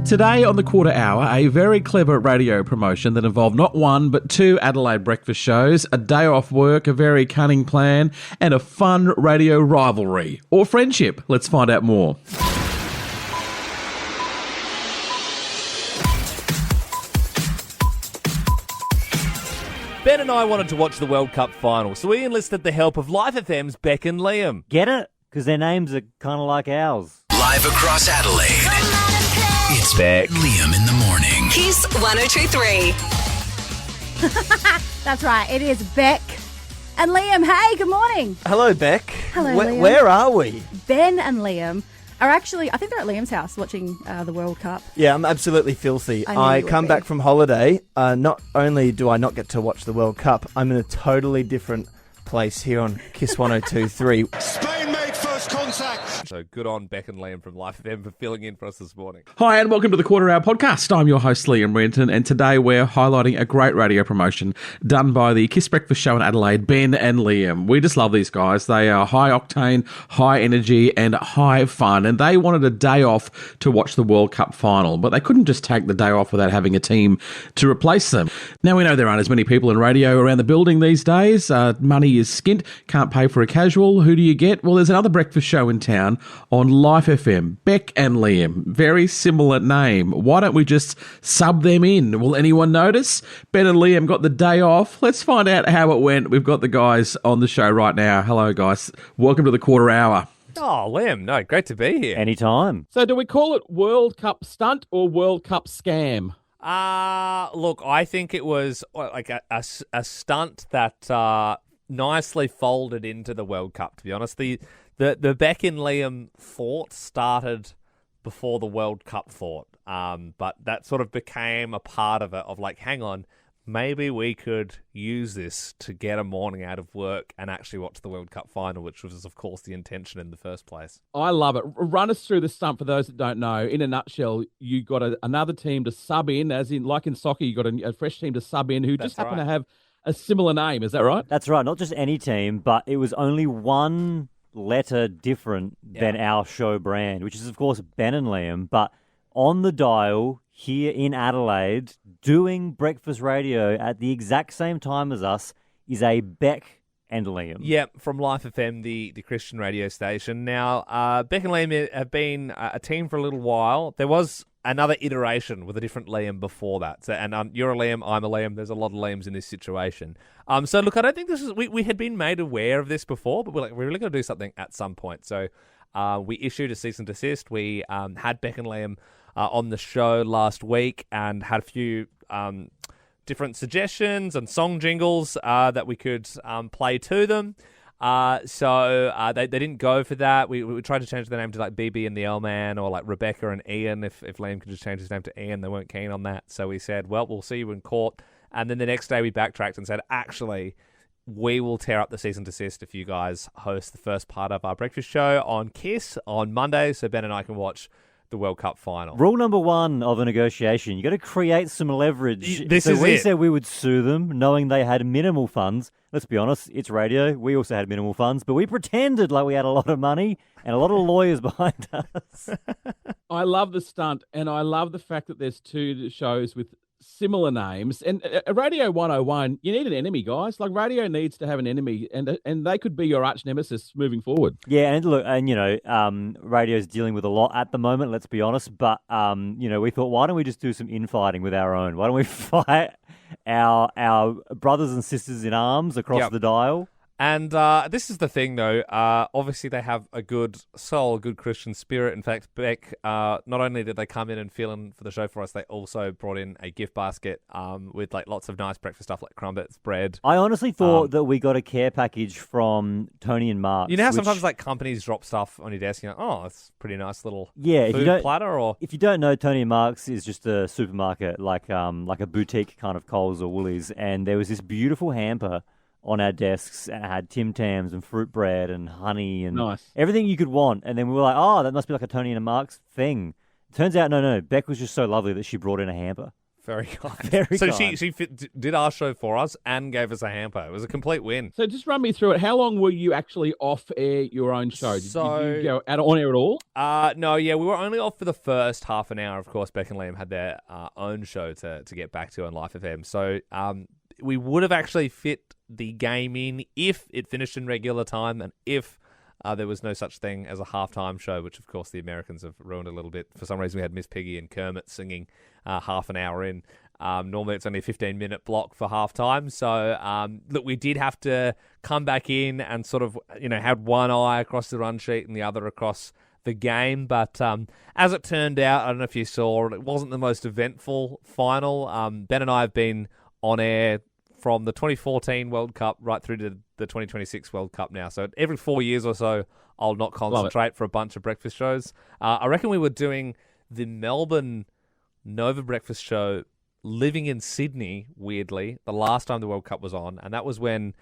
Today on the Quarter Hour, a very clever radio promotion that involved not one but two Adelaide breakfast shows, a day off work, a very cunning plan, and a fun radio rivalry. Or friendship. Let's find out more. Ben and I wanted to watch the World Cup final, so we enlisted the help of Life FM's Beck and Liam. Get it? Because their names are kind of like ours. Live across Adelaide. It's Beck, Liam in the morning. Kiss 102.3. That's right, it is Beck and Liam. Hey, good morning. Hello, Beck. Hello, Liam. Where are we? Ben and Liam are actually, I think they're at Liam's house watching the World Cup. Yeah, I'm absolutely filthy. I knew I you would come be. back from holiday. Not only do I not get to watch the World Cup, I'm in a totally different place here on Kiss 102.3. Spain made first contact. So good on Beck and Liam from Life FM for filling in for us this morning. Hi and welcome to the Quarter Hour Podcast. I'm your host Liam Renton, and today we're highlighting a great radio promotion done by the Kiss Breakfast Show in Adelaide, Ben and Liam. We just love these guys. They are high octane, high energy and high fun, and they wanted a day off to watch the World Cup final, but they couldn't just take the day off without having a team to replace them. Now we know there aren't as many people in radio around the building these days. Money is skint, can't pay for a casual. Who do you get? Well, there's another breakfast show in town on Life FM, Beck and Liam. Very similar name. Why don't we just sub them in? Will anyone notice? Ben and Liam got the day off. Let's find out how it went. We've got the guys on the show right now. Hello, guys. Welcome to the Quarter Hour. Oh, Liam, no, great to be here. Anytime. So do we call it World Cup stunt or World Cup scam? Look, I think it was like a stunt that nicely folded into the World Cup, to be honest. The Beck and Liam thought started before the World Cup thought, but that sort of became a part of it, of like, hang on, maybe we could use this to get a morning out of work and actually watch the World Cup final, which was, of course, the intention in the first place. I love it. Run us through the stunt for those that don't know. In a nutshell, you got another team to sub in, as in, like in soccer, you got a fresh team to sub in who That's just happen right. to have a similar name. Is that right? That's right. Not just any team, but it was only one letter different than our show brand, which is, of course, Ben and Liam. But on the dial here in Adelaide, doing breakfast radio at the exact same time as us is a Beck and Liam. Yeah, from Life FM, the Christian radio station. Now, Beck and Liam have been a team for a little while. There was another iteration with a different Liam before that. So, and you're a Liam, I'm a Liam. There's a lot of Liams in this situation. So look, I don't think this is. We had been made aware of this before, but we're really going to do something at some point. So we issued a cease and desist. We had Beck and Liam on the show last week and had a few different suggestions and song jingles that we could play to them. So they didn't go for that. We tried to change the name to like BB and the L-Man, or like Rebecca and Ian. If Liam could just change his name to Ian, they weren't keen on that. So we said, well, we'll see you in court. And then the next day we backtracked and said, actually, we will tear up the cease and desist if you guys host the first part of our breakfast show on Kiss on Monday, so Ben and I can watch the World Cup final. Rule number one of a negotiation, you got to create some leverage. This so is we it. said we would sue them, knowing they had minimal funds. Let's be honest, it's radio. We also had minimal funds, but we pretended like we had a lot of money and a lot of lawyers behind us. I love the stunt, and I love the fact that there's two shows with similar names. And Radio 101, you need an enemy, guys. Like, radio needs to have an enemy, and they could be your arch nemesis moving forward. Yeah, and look, and radio's dealing with a lot at the moment, let's be honest, but we thought, why don't we just do some infighting with our own? Why don't we fight our brothers and sisters in arms across the dial? And this is the thing, though. Obviously, they have a good soul, a good Christian spirit. In fact, Beck, not only did they come in and fill in for the show for us, they also brought in a gift basket with like lots of nice breakfast stuff like crumpets, bread. I honestly thought that we got a care package from Tony and Mark. You know how sometimes like companies drop stuff on your desk, and you're like, oh, that's a pretty nice little food platter? Or if you don't know, Tony and Mark's is just a supermarket, like a boutique kind of Coles or Woolies, and there was this beautiful hamper on our desks, and it had Tim Tams and fruit bread and honey and everything you could want. And then we were like, oh, that must be like a Tony and a Mark's thing. Turns out, no. Beck was just so lovely that she brought in a hamper. Very kind. Very so kind. she did our show for us and gave us a hamper. It was a complete win. So just run me through it. How long were you actually off air your own show? Did you go out on air at all? No, yeah, we were only off for the first half an hour. Of course, Beck and Liam had their own show to get back to on Life FM. So we would have actually fit the game in if it finished in regular time and if there was no such thing as a halftime show, which of course the Americans have ruined a little bit. For some reason, we had Miss Piggy and Kermit singing half an hour in. Normally, it's only a 15-minute block for halftime. So, look, we did have to come back in and sort of, had one eye across the run sheet and the other across the game. But as it turned out, I don't know if you saw, it wasn't the most eventful final. Ben and I have been on air from the 2014 World Cup right through to the 2026 World Cup now. So every 4 years or so, I'll not concentrate for a bunch of breakfast shows. I reckon we were doing the Melbourne Nova breakfast show living in Sydney, weirdly, the last time the World Cup was on. And that was when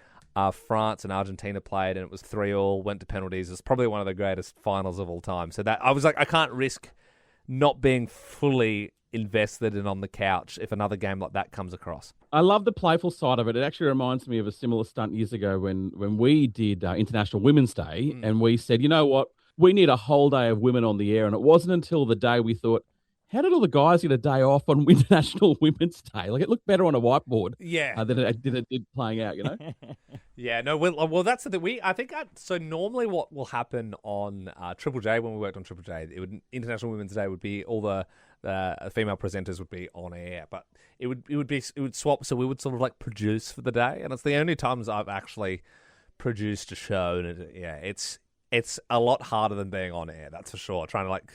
France and Argentina played and it was 3-3, went to penalties. It's probably one of the greatest finals of all time. So that I was like, I can't risk not being fully invested and on the couch if another game like that comes across. I love the playful side of it. It actually reminds me of a similar stunt years ago when we did International Women's Day and we said, you know what, we need a whole day of women on the air. And it wasn't until the day we thought, how did all the guys get a day off on International Women's Day? Like, it looked better on a whiteboard than it did playing out, Yeah, no, well, that's the thing. So normally what will happen on Triple J, when we worked on Triple J, International Women's Day would be all the female presenters would be on air, but it would swap, so we would sort of like produce for the day, and it's the only times I've actually produced a show, and it's a lot harder than being on air, that's for sure. Trying to like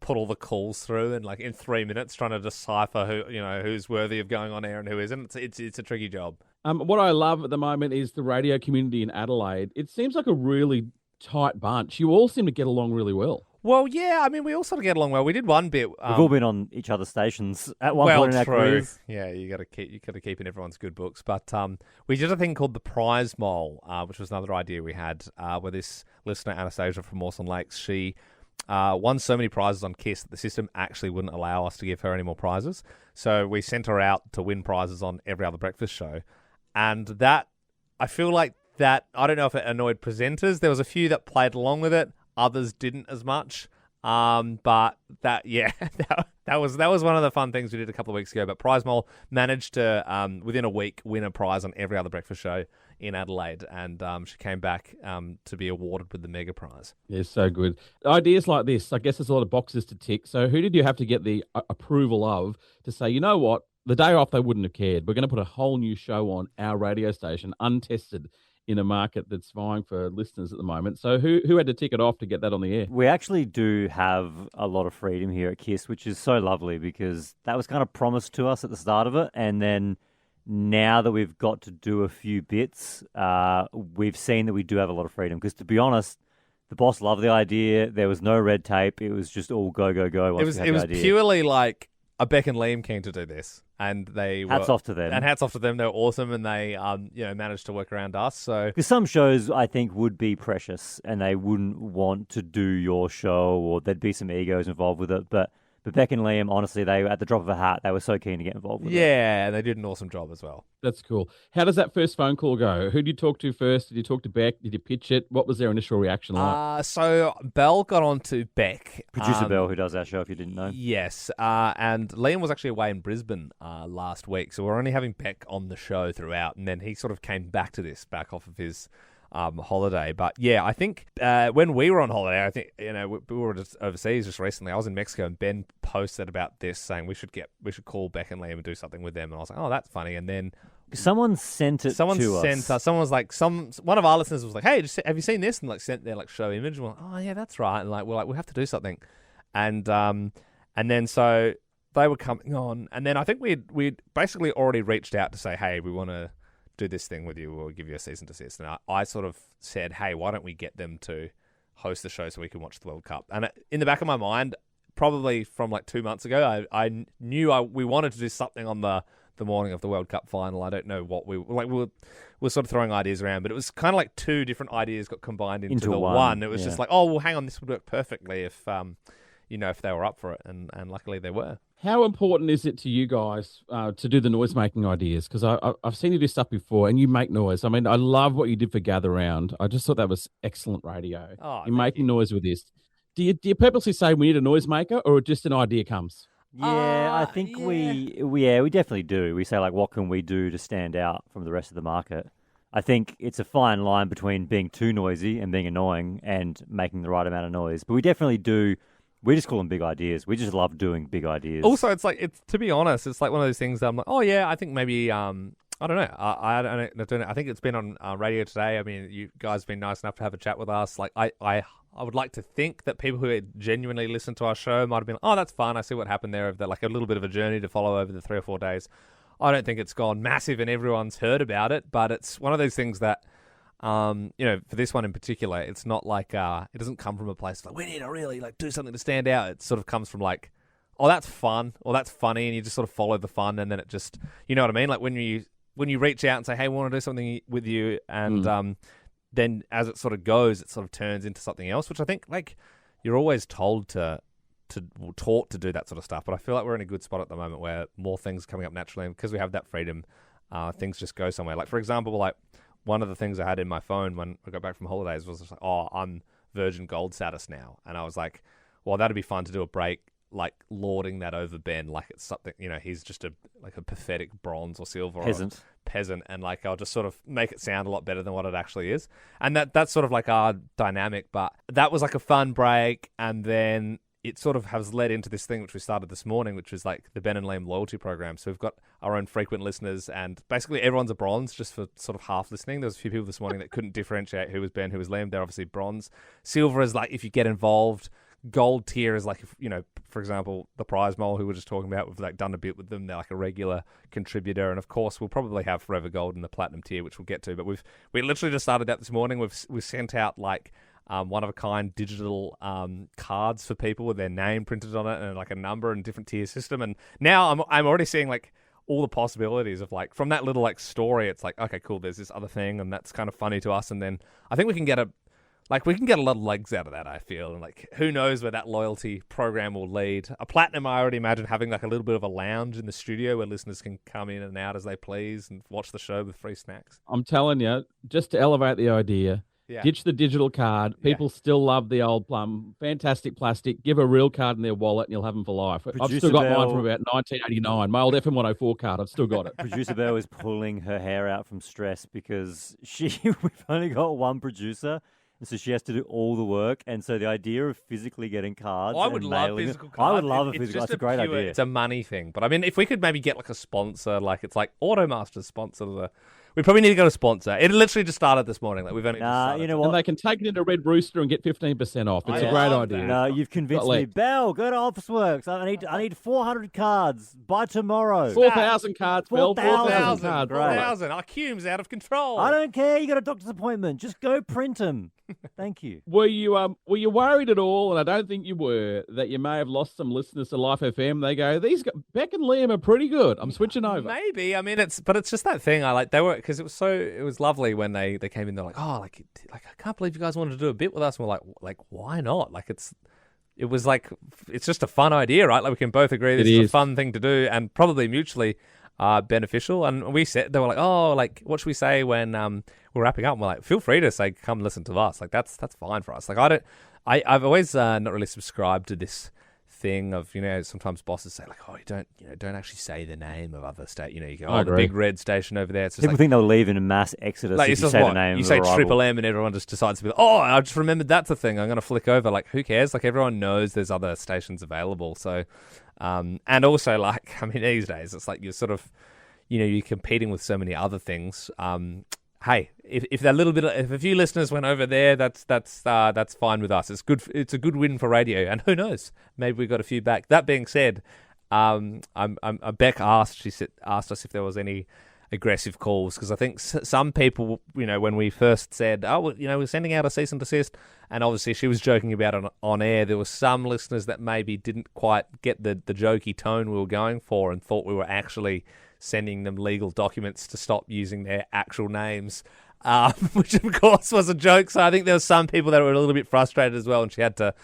put all the calls through and like in 3 minutes trying to decipher who's worthy of going on air and who isn't. It's a tricky job. What I love at the moment is the radio community in Adelaide. It seems like a really tight bunch. You all seem to get along really well. Well, yeah, I mean, we all sort of get along well. We did one bit. We've all been on each other's stations at one point in our careers. Yeah, you got to keep in everyone's good books. But we did a thing called the Prize Mole, which was another idea we had, where this listener Anastasia from Mawson Lakes, she won so many prizes on KISS that the system actually wouldn't allow us to give her any more prizes. So we sent her out to win prizes on every other breakfast show, and that I feel like that I don't know if it annoyed presenters. There was a few that played along with it. Others didn't as much. But that was one of the fun things we did a couple of weeks ago. But Prize Mole managed to, within a week, win a prize on every other breakfast show in Adelaide. And she came back to be awarded with the mega prize. Yeah, so good. Ideas like this, I guess there's a lot of boxes to tick. So who did you have to get the approval of to say, you know what, the day off they wouldn't have cared. We're going to put a whole new show on our radio station, untested, in a market that's vying for listeners at the moment. So who had to tick it off to get that on the air? We actually do have a lot of freedom here at KISS, which is so lovely because that was kind of promised to us at the start of it. And then now that we've got to do a few bits, we've seen that we do have a lot of freedom. Because to be honest, the boss loved the idea. There was no red tape. It was just all go, go, go. It was purely like a Beck and Liam keen to do this. And hats off to them. And hats off to them. They were awesome, and they managed to work around us. So because some shows I think would be precious, and they wouldn't want to do your show, or there'd be some egos involved with it. But Beck and Liam, honestly, they at the drop of a hat, they were so keen to get involved with it. Yeah, they did an awesome job as well. That's cool. How does that first phone call go? Who did you talk to first? Did you talk to Beck? Did you pitch it? What was their initial reaction like? So Belle got on to Beck. Producer Belle, who does our show, if you didn't know. Yes, and Liam was actually away in Brisbane last week, so we're only having Beck on the show throughout, and then he sort of came back off of his holiday. But yeah, I think when we were on holiday, I think we were just overseas just recently. I was in Mexico, and Ben posted about this, saying we should call Beck and Liam and do something with them. And I was like, oh, that's funny. And then someone sent it to us. Someone was like, one of our listeners was like, hey, have you seen this? And like sent their like show image. And we're like, oh yeah, that's right. And like we have to do something. And then so they were coming on, and then I think we'd basically already reached out to say, hey, we want to do this thing with you, we'll give you a cease and desist. And I sort of said, hey, why don't we get them to host the show so we can watch the World Cup? And in the back of my mind, probably from like 2 months ago, I knew we wanted to do something on the morning of the World Cup final. I don't know what we were sort of throwing ideas around, but it was kind of like two different ideas got combined into the one. It was just like, oh, well, hang on, this would work perfectly if they were up for it, and luckily they were. How important is it to you guys to do the noise making ideas? Because I've seen you do stuff before, and you make noise. I mean, I love what you did for Gather Round. I just thought that was excellent radio. Oh, You're making noise with this. Do you purposely say we need a noisemaker, or just an idea comes? Yeah, I think we definitely do. We say, like, what can we do to stand out from the rest of the market? I think it's a fine line between being too noisy and being annoying and making the right amount of noise. But we definitely do. We just call them big ideas. We just love doing big ideas. Also, it's to be honest, it's like one of those things that I'm like, oh yeah, I think maybe I don't know. I don't know. I think it's been on radio today. I mean, you guys have been nice enough to have a chat with us. Like I would like to think that people who genuinely listen to our show might have been, oh, that's fun. I see what happened there. Like a little bit of a journey to follow over the 3 or 4 days. I don't think it's gone massive and everyone's heard about it, but it's one of those things that, for this one in particular, it's not like it doesn't come from a place like we need to really like do something to stand out. It sort of comes from like, oh, that's fun or that's funny, and you just sort of follow the fun, and then it just, you know what I mean? Like when you reach out and say, hey, we want to do something with you, and then as it sort of goes, it sort of turns into something else, which I think like you're always taught to do that sort of stuff. But I feel like we're in a good spot at the moment where more things are coming up naturally, and because we have that freedom, things just go somewhere. Like for example, like one of the things I had in my phone when I got back from holidays was just like, oh, I'm Virgin Gold status now, and I was like, well, that'd be fun to do a break, like lording that over Ben, like it's something, he's just a pathetic bronze or silver peasant, and like I'll just sort of make it sound a lot better than what it actually is, and that's sort of like our dynamic. But that was like a fun break, and then it sort of has led into this thing which we started this morning, which was like the Ben and Liam loyalty program. So we've got our own frequent listeners, and basically everyone's a bronze just for sort of half listening. There was a few people this morning that couldn't differentiate who was Ben, who was Liam. They're obviously bronze. Silver is like if you get involved. Gold tier is like, if, for example, the Prize Mole, who we're just talking about, we've like done a bit with them. They're like a regular contributor, and of course, we'll probably have Forever Gold in the Platinum tier, which we'll get to. But we literally just started that this morning. We've sent out like one of a kind digital cards for people with their name printed on it and like a number and different tier system. And now I'm already seeing like all the possibilities of like from that little like story. It's like, okay, cool. There's this other thing, and that's kind of funny to us. And then I think we can get a lot of legs out of that, I feel. And, like, who knows where that loyalty program will lead. A Platinum, I already imagine having, like, a little bit of a lounge in the studio where listeners can come in and out as they please and watch the show with free snacks. I'm telling you, just to elevate the idea, ditch the digital card. People still love the old plum. Fantastic plastic. Give a real card in their wallet and you'll have them for life. I've still got mine from about 1989. My old FM104 card. I've still got it. Producer Belle is pulling her hair out from stress because we've only got one producer. And so she has to do all the work, and so the idea of physically getting cards, I would love physical cards. I would love a physical. That's a great idea. It's a money thing, but I mean, if we could maybe get like a sponsor, like it's like Automaster sponsor we probably need to go to sponsor. It literally just started this morning. Like we've only just started. You know what? And they can take it into Red Rooster and get 15% off. It's a great idea. That. No, you've convinced me. Belle, go to Officeworks. I need 400 cards by tomorrow. 4,000 cards, Belle. 4,000 cards. 4,000. Our queue's out of control. I don't care. You got a doctor's appointment. Just go print them. Thank you. Were you worried at all? And I don't think you were, that you may have lost some listeners to Life FM. They go, Beck and Liam are pretty good. I'm switching over. Maybe. I mean, it's just that thing. Because it was lovely when they came in. They're like, oh, like I can't believe you guys wanted to do a bit with us. And we're like, why not? Like it was like it's just a fun idea, right? Like we can both agree this is a fun thing to do and probably mutually beneficial. And they were like, oh, like what should we say when we're wrapping up? And we're like, feel free to say, come listen to us. Like that's fine for us. Like I've always not really subscribed to this thing of, sometimes bosses say like, oh, you don't actually say the name of other state. You go, the big red station over there. It's just people think they'll leave in a mass exodus if you say the name. You say Triple M and everyone just decides to be like, oh, I just remembered that's a thing. I'm going to flick over. Like, who cares? Like, everyone knows there's other stations available. So, and also like, I mean, these days it's like you're sort of, you're competing with so many other things. Hey, if a few listeners went over there, that's fine with us. It's good. It's a good win for radio, and who knows? Maybe we got a few back. That being said, Beck asked us if there was any aggressive calls, because I think some people, when we first said, oh, we're sending out a cease and desist, and obviously she was joking about it on air. There were some listeners that maybe didn't quite get the jokey tone we were going for and thought we were actually sending them legal documents to stop using their actual names. which of course was a joke. So I think there were some people that were a little bit frustrated as well, and she had to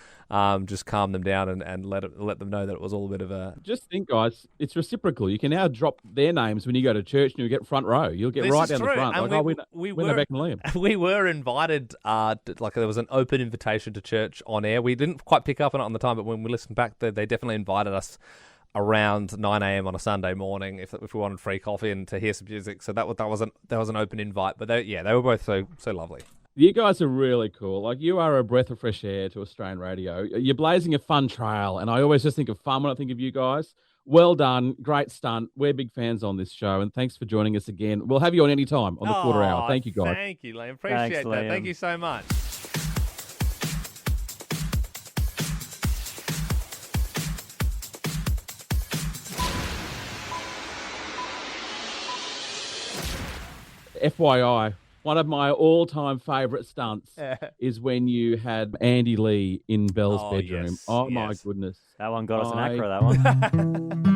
just calm them down and let them know that it was all a bit of a... Just think, guys, it's reciprocal. You can now drop their names when you go to church and you'll get front row. You'll get This right is down true. the front. And Like, we we know were- Beck and Liam. We were invited, like there was an open invitation to church on air. We didn't quite pick up on it on the time, but when we listened back, they definitely invited us around 9 a.m. on a Sunday morning if we wanted free coffee and to hear some music. So that was an open invite. But they were both so lovely. You guys are really cool. Like, you are a breath of fresh air to Australian radio. You're blazing a fun trail, and I always just think of fun when I think of you guys. Well done. Great stunt. We're big fans on this show, and thanks for joining us again. We'll have you on any time on the quarter hour. Thank you, guys. Thank you, Liam. Appreciate Thanks, that. Liam. Thank you so much. FYI, one of my all-time favourite stunts is when you had Andy Lee in Belle's bedroom. Yes, Oh, my yes. goodness. That one got us an I- acro, that one.